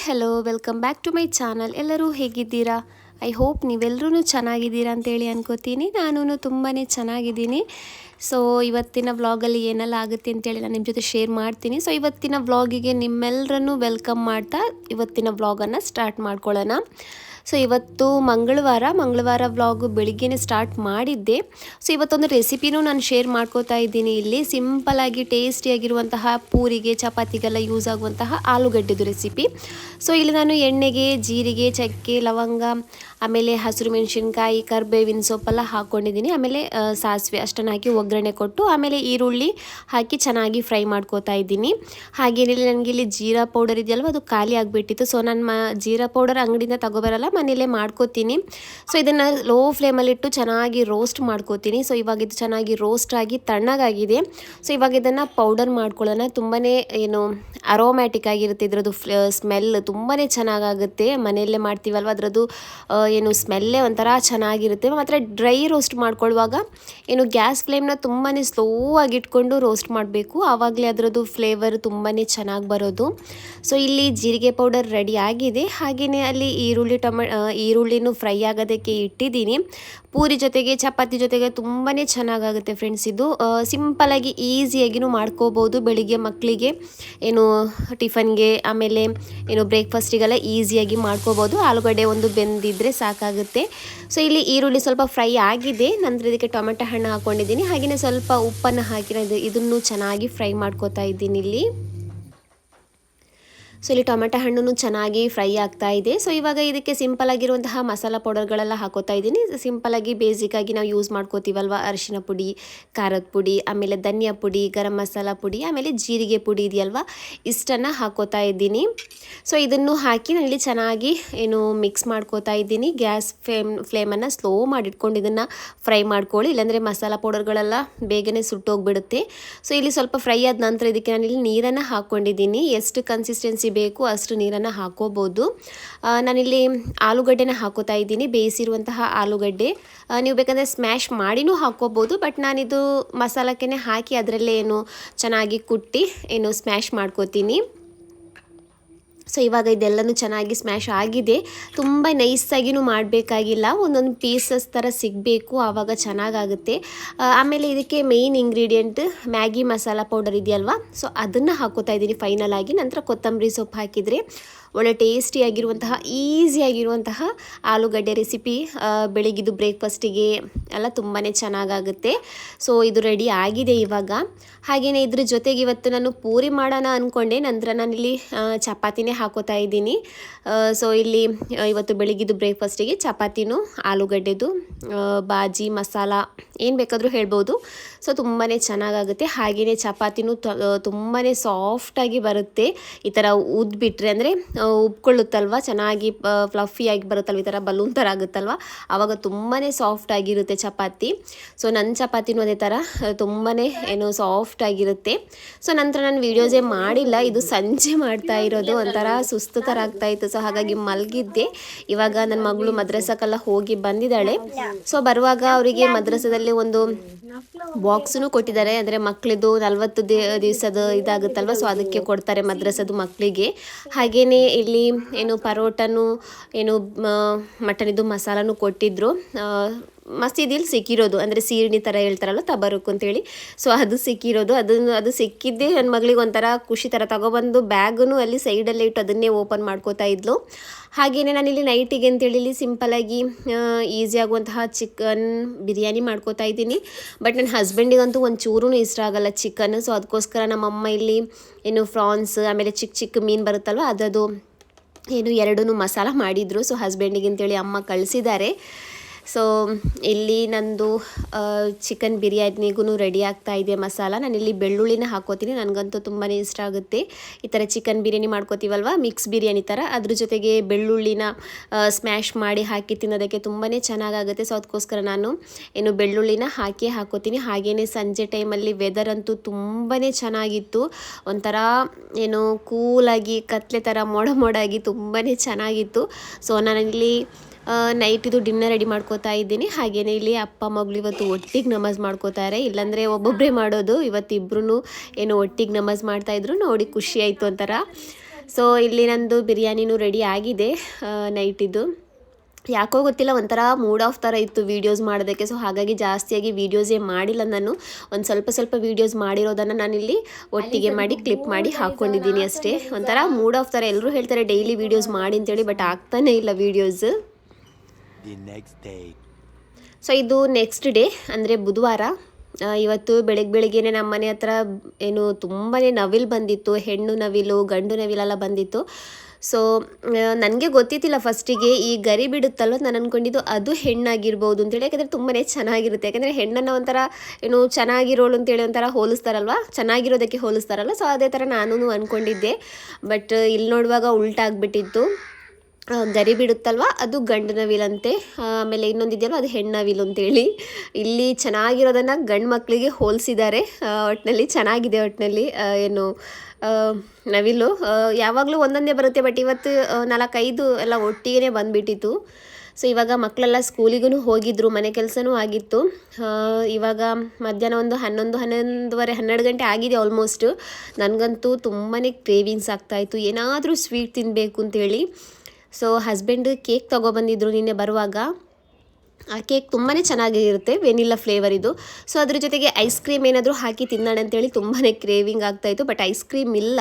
Hello welcome back to my channel. ಎಲ್ಲರೂ ಹೇಗಿದ್ದೀರಾ? I hope ನೀವೆಲ್ಲರೂ ಚೆನ್ನಾಗಿದ್ದೀರಾ ಅಂತೇಳಿ ಅನ್ಕೋತೀನಿ. ನಾನು ತುಂಬಾ ಚೆನ್ನಾಗಿದ್ದೀನಿ. ಸೊ ಇವತ್ತಿನ ವ್ಲಾಗಲ್ಲಿ ಏನೆಲ್ಲ ಆಗುತ್ತೆ ಅಂತೇಳಿ ನಾನು ನಿಮ್ಮ ಜೊತೆ ಶೇರ್ ಮಾಡ್ತೀನಿ. ಸೊ ಇವತ್ತಿನ ವ್ಲಾಗಿಗೆ ನಿಮ್ಮೆಲ್ಲರನ್ನು ವೆಲ್ಕಮ್ ಮಾಡ್ತಾ ಇವತ್ತಿನ ವ್ಲಾಗನ್ನು ಸ್ಟಾರ್ಟ್ ಮಾಡ್ಕೊಳ್ಳೋಣ. ಸೊ ಇವತ್ತು ಮಂಗಳವಾರ ವ್ಲಾಗು ಬೆಳಿಗ್ಗೆನೇ ಸ್ಟಾರ್ಟ್ ಮಾಡಿದ್ದೆ. ಸೊ ಇವತ್ತೊಂದು ರೆಸಿಪಿನೂ ನಾನು ಶೇರ್ ಮಾಡ್ಕೋತಾ ಇದ್ದೀನಿ. ಇಲ್ಲಿ ಸಿಂಪಲ್ಲಾಗಿ ಟೇಸ್ಟಿಯಾಗಿರುವಂತಹ ಪೂರಿಗೆ ಚಪಾತಿಗೆಲ್ಲ ಯೂಸ್ ಆಗುವಂತಹ ಆಲೂಗಡ್ಡೆದು ರೆಸಿಪಿ. ಸೊ ಇಲ್ಲಿ ನಾನು ಎಣ್ಣೆಗೆ ಜೀರಿಗೆ, ಚಕ್ಕೆ, ಲವಂಗ, ಆಮೇಲೆ ಹಸಿರು ಮೆಣಸಿನ್ಕಾಯಿ, ಕರಿಬೇವಿನ ಸೊಪ್ಪೆಲ್ಲ ಹಾಕ್ಕೊಂಡಿದ್ದೀನಿ. ಆಮೇಲೆ ಸಾಸಿವೆ ಅಷ್ಟನ್ನು ಹಾಕಿ ಒಗ್ಗರಣೆ ಕೊಟ್ಟು ಆಮೇಲೆ ಈರುಳ್ಳಿ ಹಾಕಿ ಚೆನ್ನಾಗಿ ಫ್ರೈ ಮಾಡ್ಕೋತಾ ಇದ್ದೀನಿ. ಹಾಗೇನಿಲ್ಲ, ನನಗೆ ಇಲ್ಲಿ ಜೀರಾ ಪೌಡರ್ ಇದೆಯಲ್ವ ಅದು ಖಾಲಿ ಆಗಿಬಿಟ್ಟಿತ್ತು. ಸೊ ನಾನು ಜೀರಾ ಪೌಡರ್ ಅಂಗಡಿಯಿಂದ ತಗೋಬರಲ್ಲ, ಮನೇಲೇ ಮಾಡ್ಕೋತೀನಿ. ಸೊ ಇದನ್ನು ಲೋ ಫ್ಲೇಮಲ್ಲಿಟ್ಟು ಚೆನ್ನಾಗಿ ರೋಸ್ಟ್ ಮಾಡ್ಕೋತೀನಿ. ಸೊ ಇವಾಗ ಇದು ಚೆನ್ನಾಗಿ ರೋಸ್ಟ್ ಆಗಿ ತಣ್ಣಗಾಗಿದೆ. ಸೊ ಇವಾಗ ಇದನ್ನು ಪೌಡರ್ ಮಾಡ್ಕೊಳ್ಳೋಣ. ತುಂಬಾ ಅರೋಮ್ಯಾಟಿಕ್ ಆಗಿರುತ್ತೆ. ಇದರದ್ದು ಸ್ಮೆಲ್ ತುಂಬಾ ಚೆನ್ನಾಗಾಗುತ್ತೆ. ಮನೆಯಲ್ಲೇ ಮಾಡ್ತೀವಲ್ವ, ಅದರದ್ದು ಸ್ಮೆಲ್ಲೇ ಒಂಥರ ಚೆನ್ನಾಗಿರುತ್ತೆ. ಮಾತ್ರ ಡ್ರೈ ರೋಸ್ಟ್ ಮಾಡ್ಕೊಳ್ಳುವಾಗ ಗ್ಯಾಸ್ ಫ್ಲೇಮ್ನ ತುಂಬಾ ಸ್ಲೋ ಆಗಿ ಇಟ್ಕೊಂಡು ರೋಸ್ಟ್ ಮಾಡಬೇಕು. ಆವಾಗಲೇ ಅದರದ್ದು ಫ್ಲೇವರ್ ತುಂಬಾ ಚೆನ್ನಾಗಿ ಬರೋದು. ಸೊ ಇಲ್ಲಿ ಜೀರಿಗೆ ಪೌಡರ್ ರೆಡಿ ಆಗಿದೆ. ಹಾಗೆಯೇ ಅಲ್ಲಿ ಈರುಳ್ಳಿನೂ ಫ್ರೈ ಆಗೋದಕ್ಕೆ ಇಟ್ಟಿದ್ದೀನಿ. ಪೂರಿ ಜೊತೆಗೆ ಚಪಾತಿ ಜೊತೆಗೆ ತುಂಬಾ ಚೆನ್ನಾಗಾಗುತ್ತೆ ಫ್ರೆಂಡ್ಸ್. ಇದು ಸಿಂಪಲಾಗಿ ಈಸಿಯಾಗಿನೂ ಮಾಡ್ಕೋಬೋದು. ಬೆಳಿಗ್ಗೆ ಮಕ್ಕಳಿಗೆ ಟಿಫನ್ಗೆ ಆಮೇಲೆ ಬ್ರೇಕ್ಫಾಸ್ಟಿಗೆಲ್ಲ ಈಸಿಯಾಗಿ ಮಾಡ್ಕೋಬೋದು. ಆಲೂಗಡ್ಡೆ ಒಂದು ಬೆಂದಿದ್ರೆ ಸಾಕಾಗುತ್ತೆ. ಸೊ ಇಲ್ಲಿ ಈರುಳ್ಳಿ ಸ್ವಲ್ಪ ಫ್ರೈ ಆಗಿದೆ. ನಂತರ ಇದಕ್ಕೆ ಟೊಮೆಟೊ ಹಣ್ಣು ಹಾಕ್ಕೊಂಡಿದ್ದೀನಿ. ಹಾಗೆಯೇ ಸ್ವಲ್ಪ ಉಪ್ಪನ್ನು ಹಾಕಿ ಇದನ್ನು ಚೆನ್ನಾಗಿ ಫ್ರೈ ಮಾಡ್ಕೋತಾ ಇದ್ದೀನಿ ಇಲ್ಲಿ. ಸೊ ಇಲ್ಲಿ ಟೊಮೆಟೊ ಹಣ್ಣು ಚೆನ್ನಾಗಿ ಫ್ರೈ ಆಗ್ತಾ ಇದೆ. ಸೊ ಇವಾಗ ಇದಕ್ಕೆ ಸಿಂಪಲ್ ಆಗಿರುವಂತಹ ಮಸಾಲ ಪೌಡರ್ಗಳೆಲ್ಲ ಹಾಕೋತಾ ಇದ್ದೀನಿ. ಸಿಂಪಲಾಗಿ ಬೇಸಿಕ್ಕಾಗಿ ನಾವು ಯೂಸ್ ಮಾಡ್ಕೋತೀವಲ್ವ, ಅರಿಶಿನ ಪುಡಿ, ಖಾರದ ಪುಡಿ, ಆಮೇಲೆ ಧನಿಯಾ ಪುಡಿ, ಗರಂ ಮಸಾಲ ಪುಡಿ, ಆಮೇಲೆ ಜೀರಿಗೆ ಪುಡಿ ಇದೆಯಲ್ವ, ಇಷ್ಟನ್ನು ಹಾಕೋತಾ ಇದ್ದೀನಿ. ಸೊ ಇದನ್ನು ಹಾಕಿ ನಾನಿಲ್ಲಿ ಚೆನ್ನಾಗಿ ಮಿಕ್ಸ್ ಮಾಡ್ಕೋತಾ ಇದ್ದೀನಿ. ಗ್ಯಾಸ್ ಫ್ಲೇಮನ್ನು ಸ್ಲೋ ಮಾಡಿಟ್ಕೊಂಡು ಇದನ್ನು ಫ್ರೈ ಮಾಡ್ಕೊಳ್ಳಿ, ಇಲ್ಲಾಂದರೆ ಮಸಾಲ ಪೌಡರ್ಗಳೆಲ್ಲ ಬೇಗನೆ ಸುಟ್ಟೋಗ್ಬಿಡುತ್ತೆ. ಸೊ ಇಲ್ಲಿ ಸ್ವಲ್ಪ ಫ್ರೈ ಆದ ನಂತರ ಇದಕ್ಕೆ ನಾನಿಲ್ಲಿ ನೀರನ್ನು ಹಾಕ್ಕೊಂಡಿದ್ದೀನಿ. ಎಷ್ಟು ಕನ್ಸಿಸ್ಟೆನ್ಸಿ ಬೇಕು ಅಷ್ಟು ನೀರನ್ನು ಹಾಕೋಬೋದು. ನಾನಿಲ್ಲಿ ಆಲೂಗಡ್ಡೆನ ಹಾಕೋತಾ ಇದ್ದೀನಿ, ಬೇಯಿಸಿರುವಂತಹ ಆಲೂಗಡ್ಡೆ. ನೀವು ಬೇಕಂದರೆ ಸ್ಮ್ಯಾಶ್ ಮಾಡಿನೂ ಹಾಕೋಬೋದು, ಬಟ್ ನಾನಿದು ಮಸಾಲಕ್ಕೆ ಹಾಕಿ ಅದರಲ್ಲೇ ಚೆನ್ನಾಗಿ ಕುಟ್ಟಿ ಸ್ಮ್ಯಾಶ್ ಮಾಡ್ಕೋತೀನಿ. ಸೊ ಇವಾಗ ಇದೆಲ್ಲನೂ ಚೆನ್ನಾಗಿ ಸ್ಮ್ಯಾಶ್ ಆಗಿದೆ. ತುಂಬ ನೈಸಾಗಿನೂ ಮಾಡಬೇಕಾಗಿಲ್ಲ, ಒಂದೊಂದು ಪೀಸಸ್ ಥರ ಸಿಗಬೇಕು, ಆವಾಗ ಚೆನ್ನಾಗಾಗುತ್ತೆ. ಆಮೇಲೆ ಇದಕ್ಕೆ main ingredient Maggi masala powder ಇದೆಯಲ್ವ, ಸೊ ಅದನ್ನು ಹಾಕೋತಾ ಇದ್ದೀನಿ ಫೈನಲ್ ಆಗಿ. ನಂತರ ಕೊತ್ತಂಬರಿ ಸೊಪ್ಪು ಹಾಕಿದರೆ ಒಳ್ಳೆ ಟೇಸ್ಟಿಯಾಗಿರುವಂತಹ ಈಸಿಯಾಗಿರುವಂತಹ ಆಲೂಗಡ್ಡೆ ರೆಸಿಪಿ ಬೆಳಿಗ್ಗಿದು ಬ್ರೇಕ್ಫಾಸ್ಟಿಗೆ ಎಲ್ಲ ತುಂಬಾ ಚೆನ್ನಾಗಾಗುತ್ತೆ. ಸೊ ಇದು ರೆಡಿ ಆಗಿದೆ ಇವಾಗ. ಹಾಗೆಯೇ ಇದ್ರ ಜೊತೆಗೆ ಇವತ್ತು ನಾನು ಪೂರಿ ಮಾಡೋಣ ಅಂದ್ಕೊಂಡೆ. ನಂತರ ನಾನಿಲ್ಲಿ ಚಪಾತಿನೇ ಹಾಕೋತಾ ಇದ್ದೀನಿ. ಸೊ ಇಲ್ಲಿ ಇವತ್ತು ಬೆಳಿಗ್ಗಿದು ಬ್ರೇಕ್ಫಾಸ್ಟಿಗೆ ಚಪಾತಿನೂ ಆಲೂಗಡ್ಡೆದು ಬಾಜಿ ಮಸಾಲ ಏನು ಬೇಕಾದರೂ ಹೇಳ್ಬೋದು. ಸೊ ತುಂಬಾ ಚೆನ್ನಾಗಾಗುತ್ತೆ. ಹಾಗೆಯೇ ಚಪಾತಿನೂ ತುಂಬಾ ಸಾಫ್ಟಾಗಿ ಬರುತ್ತೆ. ಈ ಥರ ಉದ್ಬಿಟ್ರೆ ಅಂದರೆ ಉಬ್ಕೊಳ್ಳುತ್ತಲ್ವ, ಚೆನ್ನಾಗಿ ಫ್ಲಫಿಯಾಗಿ ಬರುತ್ತಲ್ವ, ಈ ಥರ ಬಲೂನ್ ಥರ ಆಗುತ್ತಲ್ವ, ಆವಾಗ ತುಂಬಾ ಸಾಫ್ಟಾಗಿರುತ್ತೆ ಚಪಾತಿ. ಸೊ ನನ್ನ ಚಪಾತಿನೂ ಅದೇ ಥರ ತುಂಬಾ ಸಾಫ್ಟಾಗಿರುತ್ತೆ. ಸೊ ನಂತರ ನಾನು ವೀಡಿಯೋಸೇ ಮಾಡಿಲ್ಲ, ಇದು ಸಂಜೆ ಮಾಡ್ತಾ ಇರೋದು. ಒಂಥರ ಸುಸ್ತು ಥರ ಆಗ್ತಾಯಿತ್ತು. ಸೊ ಹಾಗಾಗಿ ಮಲಗಿದ್ದೆ. ಇವಾಗ ನನ್ನ ಮಗಳು ಮದ್ರಸಕ್ಕೆಲ್ಲ ಹೋಗಿ ಬಂದಿದ್ದಾಳೆ. ಸೊ ಬರುವಾಗ ಅವರಿಗೆ ಮದ್ರಸದಲ್ಲಿ ಒಂದು ಬಾಕ್ಸನ್ನು ಕೊಟ್ಟಿದ್ದಾರೆ. ಅಂದರೆ ಮಕ್ಕಳಿದು 40 ದಿವಸದ ಇದಾಗುತ್ತಲ್ವ, ಸೊ ಅದಕ್ಕೆ ಕೊಡ್ತಾರೆ ಮದ್ರಸದು ಮಕ್ಕಳಿಗೆ. ಹಾಗೆಯೇ ಇಲ್ಲಿ ಪರೋಟನು ಮಟನಿದು ಮಸಾಲನೂ ಕೊಟ್ಟಿದ್ದರು. ಮಸೀದಿಯಲ್ಲಿ ಸಿಕ್ಕಿರೋದು, ಅಂದರೆ ಸೀರಣಿ ಥರ ಹೇಳ್ತಾರಲ್ಲ, ತಬರುಕ್ ಅಂತೇಳಿ. ಸೊ ಅದು ಸಿಕ್ಕಿರೋದು. ಅದು ಸಿಕ್ಕಿದ್ದೇ ನನ್ನ ಮಗಳಿಗೆ ಒಂಥರ ಖುಷಿ ಥರ. ತಗೊಬಂದು ಬ್ಯಾಗನ್ನು ಅಲ್ಲಿ ಸೈಡಲ್ಲೇ ಇಟ್ಟು ಅದನ್ನೇ ಓಪನ್ ಮಾಡ್ಕೋತಾ ಇದ್ಲು. ಹಾಗೆಯೇ ನಾನಿಲ್ಲಿ ನೈಟಿಗೆ ಅಂತೇಳಿ ಇಲ್ಲಿ ಸಿಂಪಲಾಗಿ ಈಸಿ ಆಗುವಂತಹ ಚಿಕನ್ ಬಿರಿಯಾನಿ ಮಾಡ್ಕೋತಾ ಇದ್ದೀನಿ. ಬಟ್ ನನ್ನ ಹಸ್ಬೆಂಡಿಗಂತೂ ಒಂಚೂರೂ ಇಷ್ಟ ಆಗಲ್ಲ ಚಿಕನ್. ಸೊ ಅದಕ್ಕೋಸ್ಕರ ನಮ್ಮಮ್ಮ ಇಲ್ಲಿ ಫ್ರಾನ್ಸ್ ಆಮೇಲೆ ಚಿಕ್ಕ ಮೀನು ಬರುತ್ತಲ್ವ, ಅದದು ಎರಡೂ ಮಸಾಲ ಮಾಡಿದರು. ಸೊ ಹಸ್ಬೆಂಡಿಗೆ ಅಂತೇಳಿ ಅಮ್ಮ ಕಳಿಸಿದ್ದಾರೆ. ಸೊ ಇಲ್ಲಿ ನಂದು ಚಿಕನ್ ಬಿರಿಯಾನಿಗೂ ರೆಡಿ ಆಗ್ತಾ ಇದೆ ಮಸಾಲ. ನಾನಿಲ್ಲಿ ಬೆಳ್ಳುಳ್ಳಿನ ಹಾಕೋತೀನಿ, ನನಗಂತೂ ತುಂಬಾ ಇಷ್ಟ ಆಗುತ್ತೆ. ಈ ಥರ ಚಿಕನ್ ಬಿರಿಯಾನಿ ಮಾಡ್ಕೋತೀವಲ್ವ, ಮಿಕ್ಸ್ ಬಿರಿಯಾನಿ ಥರ, ಅದ್ರ ಜೊತೆಗೆ ಬೆಳ್ಳುಳ್ಳಿನ ಸ್ಮ್ಯಾಶ್ ಮಾಡಿ ಹಾಕಿ ತಿನ್ನೋದಕ್ಕೆ ತುಂಬಾ ಚೆನ್ನಾಗಾಗುತ್ತೆ. ಸೊ ಅದಕ್ಕೋಸ್ಕರ ನಾನು ಬೆಳ್ಳುಳ್ಳಿನ ಹಾಕೋತೀನಿ. ಹಾಗೆಯೇ ಸಂಜೆ ಟೈಮಲ್ಲಿ ವೆದರ್ ಅಂತೂ ತುಂಬಾ ಚೆನ್ನಾಗಿತ್ತು. ಒಂಥರ ಕೂಲಾಗಿ ಕತ್ಲೆ ಥರ ಮೋಡಾಗಿ ತುಂಬಾ ಚೆನ್ನಾಗಿತ್ತು. ಸೊ ನಾನಿಲ್ಲಿ ನೈಟಿದು ಡಿನ್ನರ್ ರೆಡಿ ಮಾಡ್ಕೋತಾ ಇದ್ದೀನಿ. ಹಾಗೆಯೇ ಇಲ್ಲಿ ಅಪ್ಪ ಮಗಳು ಇವತ್ತು ಒಟ್ಟಿಗೆ ನಮಾಜ್ ಮಾಡ್ಕೋತಾರೆ, ಇಲ್ಲಾಂದರೆ ಒಬ್ಬೊಬ್ಬರೇ ಮಾಡೋದು. ಇವತ್ತಿಬ್ರು ಒಟ್ಟಿಗೆ ನಮಾಜ್ ಮಾಡ್ತಾಯಿದ್ರು, ನೋಡಿ ಖುಷಿ ಆಯಿತು ಒಂಥರ. ಸೊ ಇಲ್ಲಿ ನಂದು ಬಿರಿಯಾನಿನೂ ರೆಡಿ ಆಗಿದೆ ನೈಟಿದ್ದು. ಯಾಕೋ ಗೊತ್ತಿಲ್ಲ, ಒಂಥರ ಮೂಡ್ ಆಫ್ ಥರ ಇತ್ತು ವೀಡಿಯೋಸ್ ಮಾಡೋದಕ್ಕೆ. ಸೊ ಹಾಗಾಗಿ ಜಾಸ್ತಿಯಾಗಿ ವೀಡಿಯೋಸೇ ಮಾಡಿಲ್ಲ ನಾನು. ಒಂದು ಸ್ವಲ್ಪ ಸ್ವಲ್ಪ ವೀಡಿಯೋಸ್ ಮಾಡಿರೋದನ್ನು ನಾನಿಲ್ಲಿ ಒಟ್ಟಿಗೆ ಮಾಡಿ ಕ್ಲಿಪ್ ಮಾಡಿ ಹಾಕ್ಕೊಂಡಿದ್ದೀನಿ ಅಷ್ಟೇ. ಒಂಥರ ಮೂಡ್ ಆಫ್ ಥರ. ಎಲ್ಲರೂ ಹೇಳ್ತಾರೆ ಡೈಲಿ ವೀಡಿಯೋಸ್ ಮಾಡಿ ಅಂತೇಳಿ, ಬಟ್ ಆಗ್ತಾನೇ ಇಲ್ಲ ವೀಡಿಯೋಸ್. ಸೊ ಇದು ನೆಕ್ಸ್ಟ್ ಡೇ ಅಂದರೆ ಬುಧವಾರ. ಇವತ್ತು ಬೆಳಗ್ಗೆನೇ ನಮ್ಮ ಮನೆ ಹತ್ರ ಏನು ತುಂಬಾ ನವಿಲು ಬಂದಿತ್ತು. ಹೆಣ್ಣು ನವಿಲು, ಗಂಡು ನವಿಲೆಲ್ಲ ಬಂದಿತ್ತು. ಸೊ ನನಗೆ ಗೊತ್ತಿತ್ತಿಲ್ಲ ಫಸ್ಟಿಗೆ, ಈ ಗರಿ ಬಿಡುತ್ತಲ್ವ, ನಾನು ಅಂದ್ಕೊಂಡಿದ್ದು ಅದು ಹೆಣ್ಣಾಗಿರ್ಬೋದು ಅಂತೇಳಿ. ಯಾಕಂದರೆ ತುಂಬಾ ಚೆನ್ನಾಗಿರುತ್ತೆ. ಯಾಕಂದರೆ ಹೆಣ್ಣನ್ನು ಒಂಥರ ಏನು ಚೆನ್ನಾಗಿರೋಳು ಅಂತೇಳಿ ಒಂಥರ ಹೋಲಿಸ್ತಾರಲ್ವ, ಚೆನ್ನಾಗಿರೋದಕ್ಕೆ ಹೋಲಿಸ್ತಾರಲ್ವ. ಸೊ ಅದೇ ಥರ ನಾನು ಅಂದ್ಕೊಂಡಿದ್ದೆ. ಬಟ್ ಇಲ್ಲಿ ನೋಡುವಾಗ ಉಲ್ಟಾಗ್ಬಿಟ್ಟಿತ್ತು. ಗರಿ ಬಿಡುತ್ತಲ್ವ ಅದು ಗಂಡು ನವಿಲಂತೆ, ಆಮೇಲೆ ಇನ್ನೊಂದಿದೆಯಲ್ವ ಅದು ಹೆಣ್ಣು ನವಿಲು ಅಂತೇಳಿ. ಇಲ್ಲಿ ಚೆನ್ನಾಗಿರೋದನ್ನು ಗಂಡು ಮಕ್ಕಳಿಗೆ ಹೋಲಿಸಿದ್ದಾರೆ. ಒಟ್ಟಿನಲ್ಲಿ ಚೆನ್ನಾಗಿದೆ. ಒಟ್ಟಿನಲ್ಲಿ ಏನು ನವಿಲು ಯಾವಾಗಲೂ ಒಂದೊಂದೇ ಬರುತ್ತೆ, ಬಟ್ ಇವತ್ತು 4-5 ಎಲ್ಲ ಒಟ್ಟಿಗೆ ಬಂದುಬಿಟ್ಟಿತ್ತು. ಸೊ ಇವಾಗ ಮಕ್ಕಳೆಲ್ಲ ಸ್ಕೂಲಿಗೂ ಹೋಗಿದ್ರು, ಮನೆ ಕೆಲಸನೂ ಆಗಿತ್ತು. ಇವಾಗ ಮಧ್ಯಾಹ್ನ ಒಂದು 11:30 12 ಗಂಟೆ ಆಗಿದೆ ಆಲ್ಮೋಸ್ಟು. ನನಗಂತೂ ತುಂಬಾ ಕ್ರೇವಿಂಗ್ಸ್ ಆಗ್ತಾಯಿತ್ತು, ಏನಾದರೂ ಸ್ವೀಟ್ ತಿನ್ನಬೇಕು ಅಂತೇಳಿ. ಸೊ ಹಸ್ಬೆಂಡ್ ಕೇಕ್ ತೊಗೊಬಂದಿದ್ರು ನಿನ್ನೆ ಬರುವಾಗ. ಆ ಕೇಕ್ ತುಂಬಾ ಚೆನ್ನಾಗಿರುತ್ತೆ, ವೆನಿಲ್ಲಾ ಫ್ಲೇವರ್ ಇದು. ಸೊ ಅದ್ರ ಜೊತೆಗೆ ಐಸ್ ಕ್ರೀಮ್ ಏನಾದರೂ ಹಾಕಿ ತಿನ್ನೋಣ ಅಂತೇಳಿ ತುಂಬಾ ಕ್ರೇವಿಂಗ್ ಆಗ್ತಾಯಿತ್ತು. ಬಟ್ ಐಸ್ ಕ್ರೀಮ್ ಇಲ್ಲ.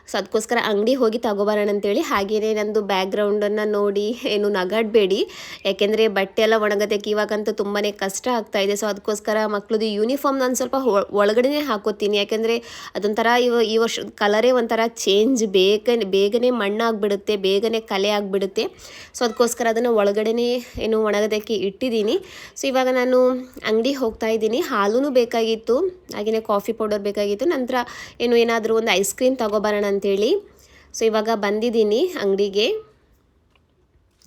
ಸೊ ಅದಕ್ಕೋಸ್ಕರ ಅಂಗಡಿ ಹೋಗಿ ತಗೊಬರೋಣ ಅಂತೇಳಿ. ಹಾಗೆಯೇ ನಂದು ಬ್ಯಾಕ್ಗ್ರೌಂಡನ್ನು ನೋಡಿ ಏನು ನಗಾಡಬೇಡಿ, ಯಾಕೆಂದರೆ ಬಟ್ಟೆ ಎಲ್ಲ ಒಣಗೋದಕ್ಕೆ ಇವಾಗಂತೂ ತುಂಬಾ ಕಷ್ಟ ಆಗ್ತಾಯಿದೆ. ಸೊ ಅದಕ್ಕೋಸ್ಕರ ಮಕ್ಕಳದು ಯೂನಿಫಾರ್ಮ್ ನಾನು ಸ್ವಲ್ಪ ಒಳಗಡೆ ಹಾಕೋತೀನಿ. ಯಾಕೆಂದರೆ ಅದೊಂಥರ ಈ ವರ್ಷದ ಕಲರೇ ಒಂಥರ ಚೇಂಜ್, ಬೇಗನೆ ಮಣ್ಣಾಗಿಬಿಡುತ್ತೆ, ಬೇಗನೆ ಕಲೆ ಆಗಿಬಿಡುತ್ತೆ. ಸೊ ಅದಕ್ಕೋಸ್ಕರ ಅದನ್ನು ಒಳಗಡೆ ಏನು ಒಣಗೋದಕ್ಕೆ ಇಟ್ಟಿದ್ದೀನಿ. ಸೊ ಇವಾಗ ನಾನು ಅಂಗಡಿ ಹೋಗ್ತಾ ಇದ್ದೀನಿ. ಹಾಲೂ ಬೇಕಾಗಿತ್ತು, ಹಾಗೆಯೇ ಕಾಫಿ ಪೌಡರ್ ಬೇಕಾಗಿತ್ತು. ನಂತರ ಏನಾದರೂ ಒಂದು ಐಸ್ ಕ್ರೀಮ್ ತಗೊಬರೋಣ ಅಂತೇಳಿ. ಸೊ ಇವಾಗ ಬಂದಿದ್ದೀನಿ ಅಂಗಡಿಗೆ.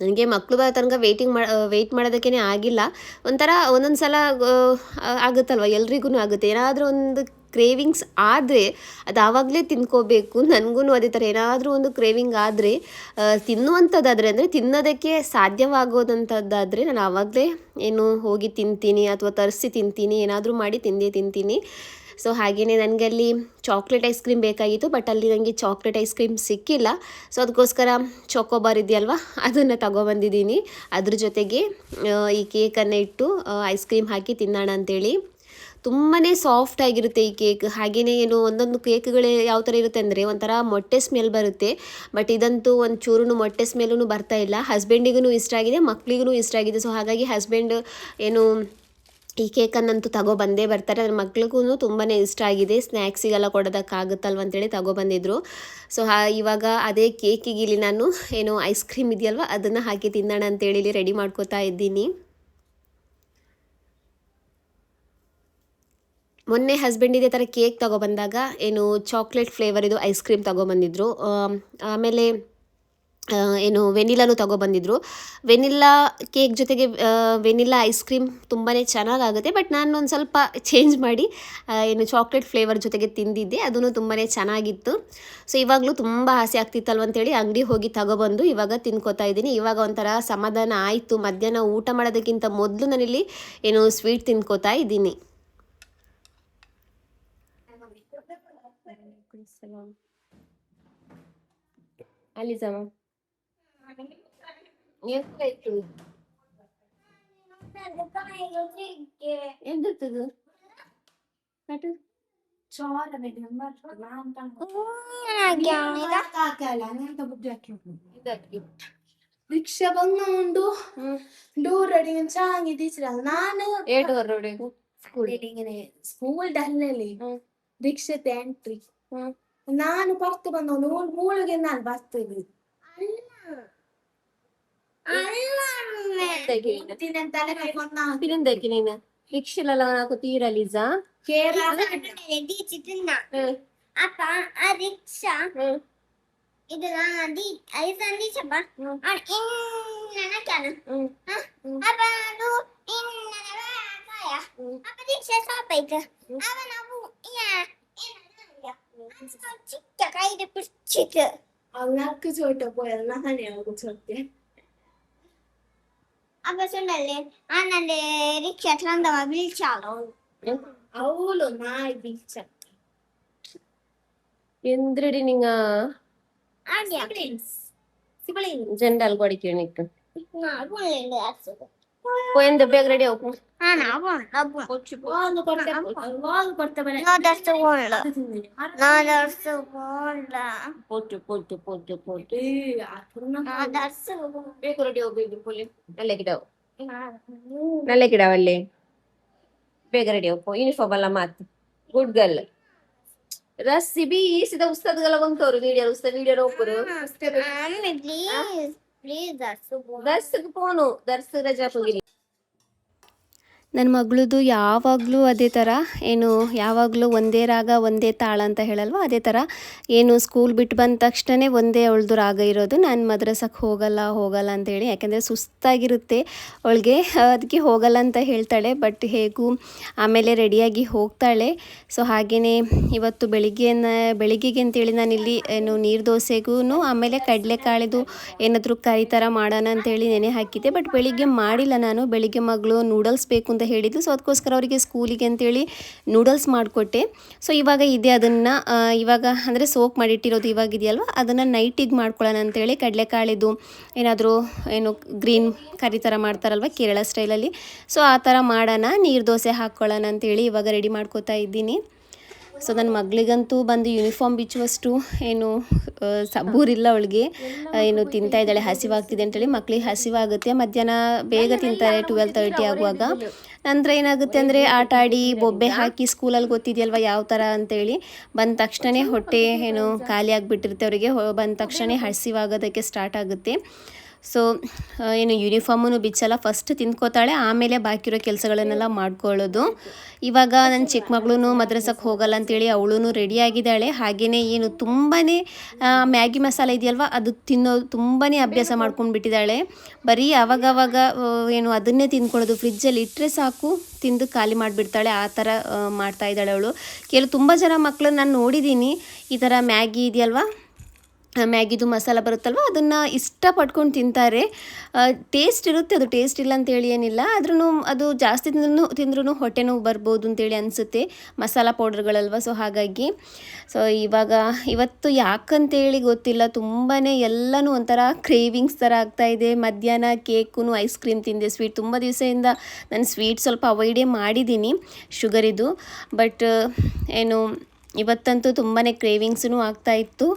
ನನಗೆ ಮಕ್ಕಳು ಬರೋ ತನಕ ವೆಯ್ಟ್ ಮಾಡೋದಕ್ಕೇ ಆಗಿಲ್ಲ. ಒಂಥರ ಒಂದೊಂದು ಸಲ ಆಗುತ್ತಲ್ವ, ಎಲ್ರಿಗೂ ಆಗುತ್ತೆ. ಏನಾದರೂ ಒಂದು ಕ್ರೇವಿಂಗ್ಸ್ ಆದರೆ ಅದು ಆವಾಗಲೇ ತಿನ್ಕೋಬೇಕು. ನನಗೂ ಅದೇ ಥರ ಏನಾದರೂ ಒಂದು ಕ್ರೇವಿಂಗ್ ಆದರೆ, ತಿನ್ನುವಂಥದ್ದಾದರೆ ಅಂದರೆ ತಿನ್ನೋದಕ್ಕೆ ಸಾಧ್ಯವಾಗೋದಂಥದ್ದಾದರೆ ನಾನು ಆವಾಗಲೇ ಹೋಗಿ ತಿಂತೀನಿ ಅಥವಾ ತರಿಸಿ ತಿಂತೀನಿ, ಏನಾದರೂ ಮಾಡಿ ತಿಂದೇ ತಿಂತೀನಿ. ಸೊ ಹಾಗೆಯೇ ನನಗೆ ಅಲ್ಲಿ ಚಾಕ್ಲೇಟ್ ಐಸ್ ಕ್ರೀಮ್ ಬೇಕಾಗಿತ್ತು, ಬಟ್ ಅಲ್ಲಿ ನನಗೆ ಚಾಕ್ಲೇಟ್ ಐಸ್ ಕ್ರೀಮ್ ಸಿಕ್ಕಿಲ್ಲ. ಸೊ ಅದಕ್ಕೋಸ್ಕರ ಚೋಕೋಬಾರ್ ಇದೆಯಲ್ವ ಅದನ್ನು ತಗೊಬಂದಿದ್ದೀನಿ. ಅದ್ರ ಜೊತೆಗೆ ಈ ಕೇಕನ್ನು ಇಟ್ಟು ಐಸ್ ಕ್ರೀಮ್ ಹಾಕಿ ತಿನ್ನೋಣ ಅಂತೇಳಿ. ತುಂಬಾ ಸಾಫ್ಟಾಗಿರುತ್ತೆ ಈ ಕೇಕ್. ಹಾಗೆಯೇ ಒಂದೊಂದು ಕೇಕ್ಗಳೇ ಯಾವ ಥರ ಇರುತ್ತೆ ಅಂದರೆ ಒಂಥರ ಮೊಟ್ಟೆ ಸ್ಮೆಲ್ ಬರುತ್ತೆ. ಬಟ್ ಇದಂತೂ ಒಂದು ಚೂರು ಮೊಟ್ಟೆ ಸ್ಮೆಲ್ಲೂ ಬರ್ತಾ ಇಲ್ಲ. ಹಸ್ಬೆಂಡಿಗೂ ಇಷ್ಟ ಆಗಿದೆ, ಮಕ್ಕಳಿಗೂ ಇಷ್ಟ ಆಗಿದೆ. ಸೊ ಹಾಗಾಗಿ ಹಸ್ಬೆಂಡ್ ಈ ಕೇಕನ್ನಂತೂ ತಗೊಬಂದೇ ಬರ್ತಾರೆ. ನನ್ನ ಮಕ್ಳಿಗೂ ತುಂಬಾ ಇಷ್ಟ ಆಗಿದೆ. ಸ್ನ್ಯಾಕ್ಸಿಗೆಲ್ಲ ಕೊಡೋದಕ್ಕಾಗುತ್ತಲ್ವ ಅಂತೇಳಿ ತಗೊಬಂದಿದ್ರು. ಸೊ ಇವಾಗ ಅದೇ ಕೇಕಿಗೆ ಇಲ್ಲಿ ನಾನು ಐಸ್ ಕ್ರೀಮ್ ಇದೆಯಲ್ವ ಅದನ್ನು ಹಾಕಿ ತಿನ್ನೋಣ ಅಂತೇಳಿ ಇಲ್ಲಿ ರೆಡಿ ಮಾಡ್ಕೋತಾ ಇದ್ದೀನಿ. ಮೊನ್ನೆ ಹಸ್ಬೆಂಡ್ ಇದೇ ಥರ ಕೇಕ್ ತಗೊಬಂದಾಗ ಚಾಕ್ಲೇಟ್ ಫ್ಲೇವರ್ ಇದು ಐಸ್ ಕ್ರೀಮ್ ತಗೊಬಂದಿದ್ರು. ಆಮೇಲೆ ವೆನಿಲಾನು ತಗೊಬಂದಿದ್ರು. ವೆನಿಲ್ಲಾ ಕೇಕ್ ಜೊತೆಗೆ ವೆನಿಲ್ಲಾ ಐಸ್ ಕ್ರೀಮ್ ತುಂಬಾ ಚೆನ್ನಾಗಾಗುತ್ತೆ. ಬಟ್ ನಾನು ಒಂದು ಸ್ವಲ್ಪ ಚೇಂಜ್ ಮಾಡಿ ಚಾಕ್ಲೇಟ್ ಫ್ಲೇವರ್ ಜೊತೆಗೆ ತಿಂದಿದ್ದೆ, ಅದೂ ತುಂಬಾ ಚೆನ್ನಾಗಿತ್ತು. ಸೊ ಇವಾಗಲೂ ತುಂಬ ಆಸೆ ಆಗ್ತಿತ್ತಲ್ವ ಅಂತೇಳಿ ಅಂಗಡಿ ಹೋಗಿ ತಗೊಬಂದು ಇವಾಗ ತಿನ್ಕೋತಾ ಇದ್ದೀನಿ. ಇವಾಗ ಒಂಥರ ಸಮಾಧಾನ ಆಯಿತು. ಮಧ್ಯಾಹ್ನ ಊಟ ಮಾಡೋದಕ್ಕಿಂತ ಮೊದಲು ನಾನಿಲ್ಲಿ ಸ್ವೀಟ್ ತಿನ್ಕೋತಾ ಇದ್ದೀನಿ. ಅಲ್ಲಿ ಎಂದದ್ದು ರಿಕ್ಷಾ ಬಂದು ಡೋರ್ ಅಡಿ ನಾನು ಸ್ಕೂಲ್ ಡಲ್ಲಿ ರಿಕ್ಷಾ ಎಂಟ್ರಿ ನಾನು ಬರ್ತು ಬಂದವನು ಮೂಳಿಗೆ ನಾನು ಬರ್ತಿದ್ವಿ. ರಿಕ್ಷೆಲ್ಲ ತೀರಲಿಜಾ apa Ariksha itu lah di Aisan di siapa nana kan apa lu nana apa ya apa di siapa itu apa nabu iya cicak kayak itu cicak ಅವನಕ್ಕೆ ಚೋಟ ಪೋಯಲ್ಲ ನಾನೇ ಹೋಗುತ್ತೆ. apa sundalnya anande Riksha trandawa bilchalo ಅವಳು ನಾಯಿ ಬಿಚ್ಚ ಎಂದ್ರಡಿ ನಿಂಗ Ada. Sibling. General body nick. Nah, boleh lihat. When the bag ready open. Abang. Wall korte bana. No, that's the one. No, that's the one. Put. No, that's the one. Bag ready open fully. Nallekidaw. Nallekidawalle. Bag ready open. Uniform alla mat. Good girl. Rasibi sida ustad galagantawru video opuru. Mommy, please, that's the one. ದರ್ಸಕ್ಕೆ phone ದರ್ಸ ರಜಾ ಹೋಗಿಲ್ಲ. ನನ್ನ ಮಗಳದು ಯಾವಾಗಲೂ ಅದೇ ಥರ ಏನು ಯಾವಾಗಲೂ ಒಂದೇ ರಾಗ ಒಂದೇ ತಾಳ ಅಂತ ಹೇಳಲ್ವ ಅದೇ ಥರ ಏನು ಸ್ಕೂಲ್ ಬಿಟ್ಟು ಬಂದ ತಕ್ಷಣವೇ ಒಂದೇ ಅವಳದು ರಾಗ ಇರೋದು. ನಾನು ಮದ್ರಸಕ್ಕೆ ಹೋಗಲ್ಲ ಅಂತೇಳಿ, ಯಾಕೆಂದರೆ ಸುಸ್ತಾಗಿರುತ್ತೆ ಅವಳಿಗೆ, ಅದಕ್ಕೆ ಹೋಗಲ್ಲ ಅಂತ ಹೇಳ್ತಾಳೆ. ಬಟ್ ಹೇಗೂ ಆಮೇಲೆ ರೆಡಿಯಾಗಿ ಹೋಗ್ತಾಳೆ. ಸೊ ಹಾಗೆಯೇ ಇವತ್ತು ಬೆಳಿಗ್ಗೆಗೆ ಅಂತೇಳಿ ನಾನಿಲ್ಲಿ ಏನು ನೀರು ದೋಸೆಗೂ ಆಮೇಲೆ ಕಡಲೆಕಾಳಿದು ಏನಾದರೂ ಕರಿ ಥರ ಮಾಡೋಣ ಅಂತೇಳಿ ನೆನೆ ಹಾಕಿದ್ದೆ. ಬಟ್ ಬೆಳಿಗ್ಗೆ ಮಾಡಿಲ್ಲ ನಾನು. ಬೆಳಿಗ್ಗೆ ಮಗಳು ನೂಡಲ್ಸ್ ಬೇಕು ಅಂತ ಹೇಳಿದ್ದು, ಸೊ ಅದಕ್ಕೋಸ್ಕರ ಅವರಿಗೆ ಸ್ಕೂಲಿಗೆ ಅಂತೇಳಿ ನೂಡಲ್ಸ್ ಮಾಡಿಕೊಟ್ಟೆ. ಸೊ ಇವಾಗ ಇದೆ ಅದನ್ನು ಇವಾಗ ಅಂದರೆ ಸೋಕ್ ಮಾಡಿಟ್ಟಿರೋದು ಇವಾಗ ಇದೆಯಲ್ವ, ಅದನ್ನು ನೈಟಿಗೆ ಮಾಡ್ಕೊಳ್ಳೋಣ ಅಂತೇಳಿ ಕಡಲೆಕಾಳಿದು ಏನಾದರೂ ಏನು ಗ್ರೀನ್ ಕರಿ ಥರ ಮಾಡ್ತಾರಲ್ವ ಕೇರಳ ಸ್ಟೈಲಲ್ಲಿ, ಸೊ ಆ ಥರ ಮಾಡೋಣ, ನೀರು ದೋಸೆ ಹಾಕ್ಕೊಳ್ಳೋಣ ಅಂತೇಳಿ ಇವಾಗ ರೆಡಿ ಮಾಡ್ಕೋತಾ ಇದ್ದೀನಿ. ಸೊ ನನ್ನ ಮಗಳಿಗಂತೂ ಬಂದು ಯೂನಿಫಾರ್ಮ್ ಬಿಚ್ಚುವಷ್ಟು ಏನು ಸಬೂರಿಲ್ಲ ಅವಳಿಗೆ. ಏನು ತಿಂತಾ ಇದ್ದಾಳೆ, ಹಸಿವಾಗ್ತಿದೆ ಅಂತೇಳಿ. ಮಕ್ಕಳಿಗೆ ಹಸಿವಾಗುತ್ತೆ, ಮಧ್ಯಾಹ್ನ ಬೇಗ ತಿಂತಾರೆ 12:30 ಆಗುವಾಗ. ನಂತರ ಏನಾಗುತ್ತೆ ಅಂದರೆ ಆಟ ಆಡಿ ಬೊಬ್ಬೆ ಹಾಕಿ ಸ್ಕೂಲಲ್ಲಿ ಗೊತ್ತಿದೆಯಲ್ವ ಯಾವ ಥರ ಅಂತೇಳಿ, ಬಂದ ತಕ್ಷಣ ಹೊಟ್ಟೆ ಏನು ಖಾಲಿ ಆಗಿಬಿಟ್ಟಿರುತ್ತೆ ಅವರಿಗೆ. ಬಂದ ತಕ್ಷಣ ಹಸಿವಾಗೋದಕ್ಕೆ ಸ್ಟಾರ್ಟ್ ಆಗುತ್ತೆ. ಸೊ ಏನು ಯೂನಿಫಾರ್ಮೂ ಬಿಚ್ಚಲ್ಲ, ಫಸ್ಟ್ ತಿಂದ್ಕೋತಾಳೆ, ಆಮೇಲೆ ಬಾಕಿ ಇರೋ ಕೆಲಸಗಳನ್ನೆಲ್ಲ ಮಾಡ್ಕೊಳ್ಳೋದು. ಇವಾಗ ನನ್ನ ಚಿಕ್ಕ ಮಗಳೂ ಮದ್ರಸಕ್ಕೆ ಹೋಗಲ್ಲ ಅಂತೇಳಿ ಅವಳು ರೆಡಿಯಾಗಿದ್ದಾಳೆ. ಹಾಗೆಯೇ ಏನು ತುಂಬಾ ಮ್ಯಾಗಿ ಮಸಾಲೆ ಇದೆಯಲ್ವ ಅದು ತಿನ್ನೋದು ತುಂಬಾ ಅಭ್ಯಾಸ ಮಾಡ್ಕೊಂಡ್ಬಿಟ್ಟಿದ್ದಾಳೆ. ಬರೀ ಆವಾಗವಾಗ ಏನು ಅದನ್ನೇ ತಿಂದ್ಕೊಳ್ಳೋದು, ಫ್ರಿಜ್ಜಲ್ಲಿ ಇಟ್ಟರೆ ಸಾಕು ತಿಂದು ಖಾಲಿ ಮಾಡಿಬಿಡ್ತಾಳೆ, ಆ ಥರ ಮಾಡ್ತಾ ಇದ್ದಾಳೆ ಅವಳು. ತುಂಬ ಜನ ಮಕ್ಕಳನ್ನ ನಾನು ನೋಡಿದ್ದೀನಿ ಈ ಥರ ಮ್ಯಾಗಿ ಇದೆಯಲ್ವ, ಮ್ಯಾಗಿದು ಮಸಾಲ ಬರುತ್ತಲ್ವ ಅದನ್ನು ಇಷ್ಟಪಟ್ಕೊಂಡು ತಿಂತಾರೆ. ಟೇಸ್ಟ್ ಇರುತ್ತೆ, ಅದು ಟೇಸ್ಟ್ ಇಲ್ಲ ಅಂತೇಳಿ ಏನಿಲ್ಲ, ಆದ್ರೂ ಅದು ಜಾಸ್ತಿ ತಿಂದ್ರೂ ಹೊಟ್ಟೆ ನೋವು ಬರ್ಬೋದು ಅಂತೇಳಿ ಅನಿಸುತ್ತೆ, ಮಸಾಲ ಪೌಡರ್ಗಳಲ್ವ. ಸೊ ಹಾಗಾಗಿ ಇವತ್ತು ಯಾಕಂತೇಳಿ ಗೊತ್ತಿಲ್ಲ, ತುಂಬಾ ಎಲ್ಲನೂ ಒಂಥರ ಕ್ರೇವಿಂಗ್ಸ್ ಥರ ಆಗ್ತಾಯಿದೆ. ಮಧ್ಯಾಹ್ನ ಕೇಕು ಐಸ್ ಕ್ರೀಮ್ ತಿಂದೆ, ಸ್ವೀಟ್ ತುಂಬ ದಿವಸದಿಂದ ನಾನು ಸ್ವೀಟ್ ಸ್ವಲ್ಪ ಅವಾಯ್ಡೇ ಮಾಡಿದ್ದೀನಿ ಶುಗರಿದು. ಬಟ್ ಏನು ಇವತ್ತಂತೂ ತುಂಬಾ ಕ್ರೇವಿಂಗ್ಸೂ ಆಗ್ತಾಯಿತ್ತು.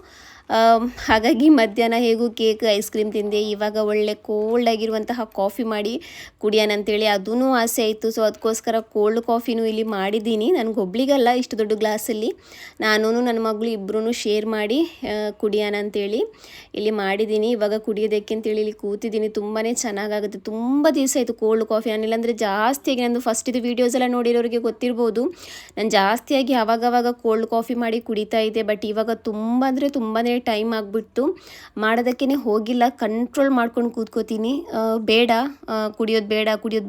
ಹಾಗಾಗಿ ಮಧ್ಯಾಹ್ನ ಹೇಗೂ ಕೇಕ್ ಐಸ್ ಕ್ರೀಮ್ ತಿಂದೆ. ಇವಾಗ ಒಳ್ಳೆ ಕೋಲ್ಡ್ ಆಗಿರುವಂತಹ ಕಾಫಿ ಮಾಡಿ ಕುಡಿಯೋಣ ಅಂತೇಳಿ ಅದೂ ಆಸೆ ಆಯಿತು. ಸೊ ಅದಕ್ಕೋಸ್ಕರ ಕೋಲ್ಡ್ ಕಾಫಿನೂ ಇಲ್ಲಿ ಮಾಡಿದ್ದೀನಿ. ನನಗೆ ಒಬ್ಳಿಗಲ್ಲ, ಇಷ್ಟು ದೊಡ್ಡ ಗ್ಲಾಸಲ್ಲಿ ನಾನು ನನ್ನ ಮಗಳು ಇಬ್ಬರೂ ಶೇರ್ ಮಾಡಿ ಕುಡಿಯೋಣ ಅಂತೇಳಿ ಇಲ್ಲಿ ಮಾಡಿದ್ದೀನಿ. ಇವಾಗ ಕುಡಿಯೋದಕ್ಕೆ ಅಂತೇಳಿ ಇಲ್ಲಿ ಕೂತಿದ್ದೀನಿ. ತುಂಬಾ ಚೆನ್ನಾಗಾಗುತ್ತೆ. ತುಂಬ ದಿವಸ ಆಯಿತು ಕೋಲ್ಡ್ ಕಾಫಿ ನಾನಿಲ್ಲಾಂದರೆ ಜಾಸ್ತಿಯಾಗಿ, ನಂದು ಫಸ್ಟ್ ಇದು ವೀಡಿಯೋಸ್ ಎಲ್ಲ ನೋಡಿರೋರಿಗೆ ಗೊತ್ತಿರ್ಬೋದು, ನಾನು ಜಾಸ್ತಿಯಾಗಿ ಆವಾಗವಾಗ ಕೋಲ್ಡ್ ಕಾಫಿ ಮಾಡಿ ಕುಡಿತಾ ಇದ್ದೆ. ಬಟ್ ಇವಾಗ ತುಂಬ ಅಂದರೆ ತುಂಬಾ ಟೈಮ್ ಆಗಿಬಿಟ್ಟು ಮಾಡೋದಕ್ಕೇ ಹೋಗಿಲ್ಲ, ಕಂಟ್ರೋಲ್ ಮಾಡ್ಕೊಂಡು ಕೂತ್ಕೋತೀನಿ, ಬೇಡ ಕುಡಿಯೋದು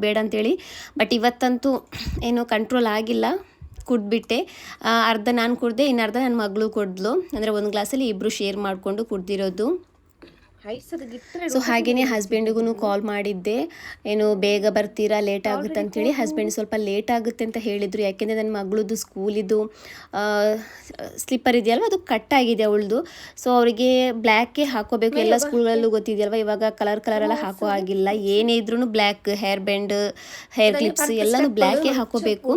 ಬೇಡ ಅಂತೇಳಿ. ಬಟ್ ಇವತ್ತಂತೂ ಏನು ಕಂಟ್ರೋಲ್ ಆಗಿಲ್ಲ, ಕುಡಿದ್ಬಿಟ್ಟೆ. ಅರ್ಧ ನಾನು ಕುಡಿದೆ, ಇನ್ನು ಅರ್ಧ ನನ್ನ ಮಗಳು ಕುಡಿದ್ಲು. ಅಂದರೆ ಒಂದು ಗ್ಲಾಸಲ್ಲಿ ಇಬ್ಬರು ಶೇರ್ ಮಾಡಿಕೊಂಡು ಕುಡ್ದಿರೋದು. ಸೊ ಹಾಗೆಯೇ ಹಸ್ಬೆಂಡಿಗೂ ಕಾಲ್ ಮಾಡಿದ್ದೆ, ಏನು ಬೇಗ ಬರ್ತೀರಾ, ಲೇಟ್ ಆಗುತ್ತೆ ಅಂತೇಳಿ. ಹಸ್ಬೆಂಡ್ ಸ್ವಲ್ಪ ಲೇಟ್ ಆಗುತ್ತೆ ಅಂತ ಹೇಳಿದರು, ಯಾಕೆಂದರೆ ನನ್ನ ಮಗಳದ್ದು ಸ್ಕೂಲಿದ್ದು ಸ್ಲಿಪ್ಪರ್ ಇದೆಯಲ್ವ ಅದು ಕಟ್ಟಾಗಿದೆ ಅವಳದು. ಸೊ ಅವರಿಗೆ ಬ್ಲ್ಯಾಕೇ ಹಾಕೋಬೇಕು, ಎಲ್ಲ ಸ್ಕೂಲ್ಗಳಲ್ಲೂ ಗೊತ್ತಿದೆಯಲ್ವ ಇವಾಗ ಕಲರ್ ಹಾಕೋ ಆಗಿಲ್ಲ. ಏನೇ ಇದ್ರೂ black, hair band, hair clips ಎಲ್ಲನೂ ಬ್ಲ್ಯಾಕೇ ಹಾಕೋಬೇಕು.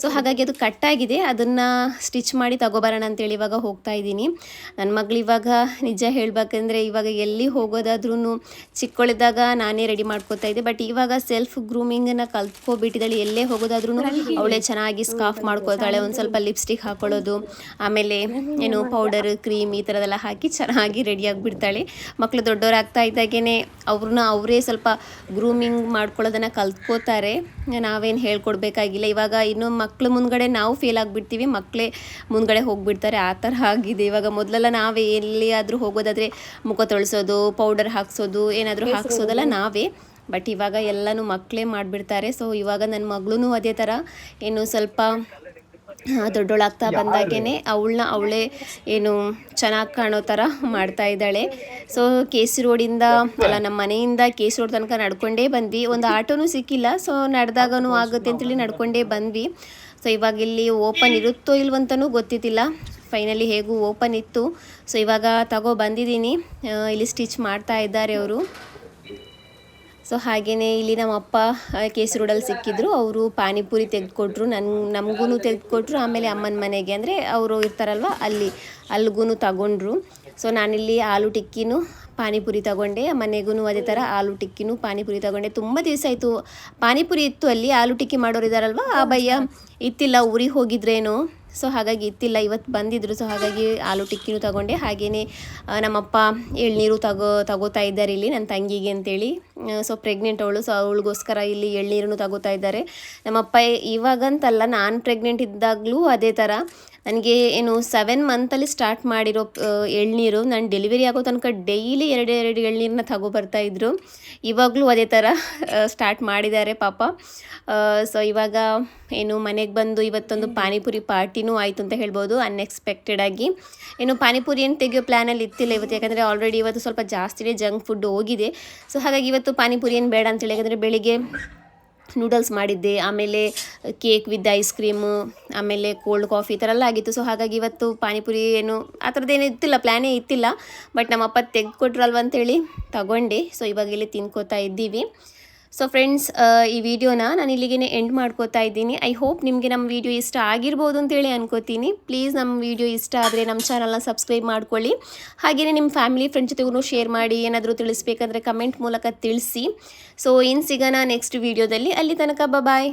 ಸೊ ಹಾಗಾಗಿ ಅದು ಕಟ್ಟಾಗಿದೆ, ಅದನ್ನು ಸ್ಟಿಚ್ ಮಾಡಿ ತಗೋಬರೋಣ ಅಂತೇಳಿ ಇವಾಗ ಹೋಗ್ತಾ ಇದ್ದೀನಿ. ನನ್ನ ಮಗಳು ಇವಾಗ ನಿಜ ಹೇಳಬೇಕಂದ್ರೆ ಇವಾಗ ಎಲ್ಲಿ ಹೋಗೋದಾದ್ರೂ ಚಿಕ್ಕವಳಿದ್ದಾಗ ನಾನೇ ರೆಡಿ ಮಾಡ್ಕೋತಾ ಇದ್ದೆ. ಬಟ್ ಇವಾಗ ಸೆಲ್ಫ್ ಗ್ರೂಮಿಂಗನ್ನು ಕಲ್ತ್ಕೊಬಿಟ್ಟಿದ್ದಾಳೆ. ಎಲ್ಲೇ ಹೋಗೋದಾದ್ರೂ ಅವಳೇ ಚೆನ್ನಾಗಿ ಸ್ಕಾರ್ಫ್ ಮಾಡ್ಕೋತಾಳೆ, ಒಂದು ಸ್ವಲ್ಪ ಲಿಪ್ಸ್ಟಿಕ್ ಹಾಕೊಳ್ಳೋದು, ಆಮೇಲೆ ಏನು ಪೌಡರ್, ಕ್ರೀಮ್ ಈ ಥರದೆಲ್ಲ ಹಾಕಿ ಚೆನ್ನಾಗಿ ರೆಡಿ ಆಗಿಬಿಡ್ತಾಳೆ. ಮಕ್ಕಳು ದೊಡ್ಡವರಾಗ್ತಾ ಇದ್ದಾಗೇ ಅವರೇ ಸ್ವಲ್ಪ ಗ್ರೂಮಿಂಗ್ ಮಾಡ್ಕೊಳ್ಳೋದನ್ನು ಕಲ್ತ್ಕೋತಾರೆ, ನಾವೇನು ಹೇಳ್ಕೊಡ್ಬೇಕಾಗಿಲ್ಲ. ಇವಾಗ ಇನ್ನು ಮಕ್ಕಳು ಮುಂದ್ಗಡೆ ನಾವು ಫೇಲ್ ಆಗಿಬಿಡ್ತೀವಿ, ಮಕ್ಕಳೇ ಮುಂದ್ಗಡೆ ಹೋಗಿಬಿಡ್ತಾರೆ, ಆ ಥರ ಆಗಿದೆ ಇವಾಗ. ಮೊದಲೆಲ್ಲ ನಾವೇ ಎಲ್ಲಿಯಾದರೂ ಹೋಗೋದಾದರೆ ಮುಖ ತೊಳ್ಸೋದು, ಪೌಡರ್ ಹಾಕ್ಸೋದು, ಏನಾದರೂ ಹಾಕ್ಸೋದಲ್ಲ ನಾವೇ. ಬಟ್ ಇವಾಗ ಎಲ್ಲನೂ ಮಕ್ಕಳೇ ಮಾಡಿಬಿಡ್ತಾರೆ. ಸೊ ಇವಾಗ ನನ್ನ ಮಗಳೂ ಅದೇ ಥರ ಏನು ಸ್ವಲ್ಪ ದೊಡ್ಡೋಳಾಗ್ತಾ ಬಂದಾಗೇ ಅವಳೇ ಏನು ಚೆನ್ನಾಗಿ ಕಾಣೋ ಥರ ಮಾಡ್ತಾ ಇದ್ದಾಳೆ. ಸೊ KC ರೋಡಿಂದ ನಮ್ಮ ಮನೆಯಿಂದ KC ರೋಡ್ ತನಕ ನಡ್ಕೊಂಡೇ ಬಂದ್ವಿ, ಒಂದು ಆಟೋನೂ ಸಿಕ್ಕಿಲ್ಲ. ಸೊ ನಡೆದಾಗೂ ಆಗುತ್ತೆ ಅಂತೇಳಿ ನಡ್ಕೊಂಡೇ ಬಂದ್ವಿ. ಸೊ ಇವಾಗ ಇಲ್ಲಿ ಓಪನ್ ಇರುತ್ತೋ ಇಲ್ವಂತನೂ ಗೊತ್ತಿದ್ದಿಲ್ಲ, ಫೈನಲಿ ಹೇಗೂ ಓಪನ್ ಇತ್ತು. ಸೊ ಇವಾಗ ತಗೋ ಬಂದಿದ್ದೀನಿ. ಇಲ್ಲಿ ಸ್ಟಿಚ್ ಮಾಡ್ತಾ ಇದ್ದಾರೆ ಅವರು. ಸೊ ಹಾಗೆಯೇ ಇಲ್ಲಿ ನಮ್ಮಪ್ಪ ಕೇಸರಿ ರೋಡಲ್ಲಿ ಸಿಕ್ಕಿದ್ರು. ಅವರು ಪಾನಿಪುರಿ ತೆಗೆದುಕೊಟ್ರು, ನಮಗೂ ತೆಗೆದುಕೊಟ್ರು. ಆಮೇಲೆ ಅಮ್ಮನ ಮನೆಗೆ ಅಂದರೆ ಅವರು ಇರ್ತಾರಲ್ವ ಅಲ್ಲಿಗೂ ತಗೊಂಡ್ರು. ಸೊ ನಾನಿಲ್ಲಿ ಆಲೂ ಟಿಕ್ಕಿನೂ ಪಾನಿಪುರಿ ತಗೊಂಡೆ, ಮನೆಗೂ ಅದೇ ಥರ ಆಲೂ ಟಿಕ್ಕಿನೂ ಪಾನಿಪುರಿ ತಗೊಂಡೆ. ತುಂಬ ದಿವಸ ಆಯಿತು ಪಾನಿಪುರಿ ಇತ್ತು ಅಲ್ಲಿ, ಆಲೂ ಟಿಕ್ಕಿ ಮಾಡೋರು ಇದ್ದಾರಲ್ವ ಆ ಭಯ್ಯ ಇತ್ತಿಲ್ಲ, ಊರಿಗೆ ಹೋಗಿದ್ರೇನೋ. ಸೊ ಹಾಗಾಗಿ ಇತ್ತಿಲ್ಲ, ಇವತ್ತು ಬಂದಿದ್ರು. ಸೊ ಹಾಗಾಗಿ ಆಲೂ ಟಿಕ್ಕಿನೂ ತಗೊಂಡೆ. ಹಾಗೆಯೇ ನಮ್ಮಪ್ಪ ಎಳ್ನೀರು ತಗೋತಾ ಇದ್ದಾರೆ ಇಲ್ಲಿ ನನ್ನ ತಂಗಿಗೆ ಅಂತೇಳಿ. ಸೊ ಪ್ರೆಗ್ನೆಂಟ್ ಅವಳು, ಸೊ ಅವಳಿಗೋಸ್ಕರ ಇಲ್ಲಿ ಎಳ್ನೀರನ್ನು ತಗೋತಾ ಇದ್ದಾರೆ. ನಮ್ಮಪ್ಪ ಇವಾಗಂತಲ್ಲ, ನಾನು ಪ್ರೆಗ್ನೆಂಟ್ ಇದ್ದಾಗಲೂ ಅದೇ ಥರ ನನಗೆ 7 ಮಂತಲ್ಲಿ ಸ್ಟಾರ್ಟ್ ಮಾಡಿರೋ ಎಳ್ನೀರು, ನಾನು ಡೆಲಿವರಿ ಆಗೋ ತನಕ ಡೈಲಿ 2 ಎಳ್ನೀರನ್ನ ತಗೊಬರ್ತಾಯಿದ್ರು. ಇವಾಗಲೂ ಅದೇ ಥರ ಸ್ಟಾರ್ಟ್ ಮಾಡಿದ್ದಾರೆ ಪಾಪ. ಸೊ ಇವಾಗ ಮನೆಗೆ ಬಂದು ಇವತ್ತೊಂದು ಪಾನಿಪುರಿ ಪಾರ್ಟಿನೂ ಆಯಿತು ಅಂತ ಹೇಳ್ಬೋದು, ಅನ್ಎಕ್ಸ್ಪೆಕ್ಟೆಡಾಗಿ. ಪಾನಿಪುರಿ ಏನು ತೆಗೆಯೋ ಪ್ಲ್ಯಾನಲ್ಲಿ ಇತ್ತಿಲ್ಲ ಇವತ್ತು, ಯಾಕಂದರೆ ಆಲ್ರೆಡಿ ಇವತ್ತು ಸ್ವಲ್ಪ ಜಾಸ್ತಿನೇ ಜಂಕ್ ಫುಡ್ ಹೋಗಿದೆ. ಸೊ ಹಾಗಾಗಿ ಇವತ್ತು ಪಾನಿಪುರಿ ಏನು ಬೇಡ ಅಂತೇಳಿ, ಯಾಕಂದರೆ ಬೆಳಿಗ್ಗೆ ನೂಡಲ್ಸ್ ಮಾಡಿದ್ದೆ, ಆಮೇಲೆ ಕೇಕ್ ವಿತ್ ಐಸ್ ಕ್ರೀಮು, ಆಮೇಲೆ ಕೋಲ್ಡ್ ಕಾಫಿ ಈ ಥರ ಎಲ್ಲ ಆಗಿತ್ತು. ಸೊ ಹಾಗಾಗಿ ಇವತ್ತು ಪಾನಿಪುರಿ ಆ ಥರದ್ದೇನು ಇತ್ತಿಲ್ಲ, ಪ್ಲ್ಯಾನೇ ಇತ್ತಿಲ್ಲ. ಬಟ್ ನಮ್ಮಪ್ಪ ತೆಗೆದುಕೊಟ್ರಲ್ವ ಅಂತೇಳಿ ತಗೊಂಡೆ. ಸೊ ಇವಾಗ ಇಲ್ಲಿ ತಿನ್ಕೋತಾ ಇದ್ದೀವಿ. ಸೊ ಫ್ರೆಂಡ್ಸ್, ಈ ವಿಡಿಯೋನ ನಾನು ಇಲ್ಲಿಗೆ ಎಂಡ್ ಮಾಡ್ಕೋತಾ ಇದ್ದೀನಿ. ಐ ಹೋಪ್ ನಿಮಗೆ ನಮ್ಮ ವಿಡಿಯೋ ಇಷ್ಟ ಆಗಿರ್ಬೋದು ಅಂತೇಳಿ ಅನ್ಕೋತೀನಿ. ಪ್ಲೀಸ್ ನಮ್ಮ ವಿಡಿಯೋ ಇಷ್ಟ ಆದರೆ ನಮ್ಮ ಚಾನಲ್ನ ಸಬ್ಸ್ಕ್ರೈಬ್ ಮಾಡ್ಕೊಳ್ಳಿ. ಹಾಗೆಯೇ ನಿಮ್ಮ ಫ್ಯಾಮಿಲಿ ಫ್ರೆಂಡ್ಸ್ ಜೊತೆಗೂ ಶೇರ್ ಮಾಡಿ. ಏನಾದರೂ ತಿಳಿಸ್ಬೇಕಂದ್ರೆ ಕಮೆಂಟ್ ಮೂಲಕ ತಿಳಿಸಿ. ಸೊ ಇನ್ನು ಸಿಗೋಣ ನೆಕ್ಸ್ಟ್ ವಿಡಿಯೋದಲ್ಲಿ. ಅಲ್ಲಿ ತನಕ ಬಾಯ್.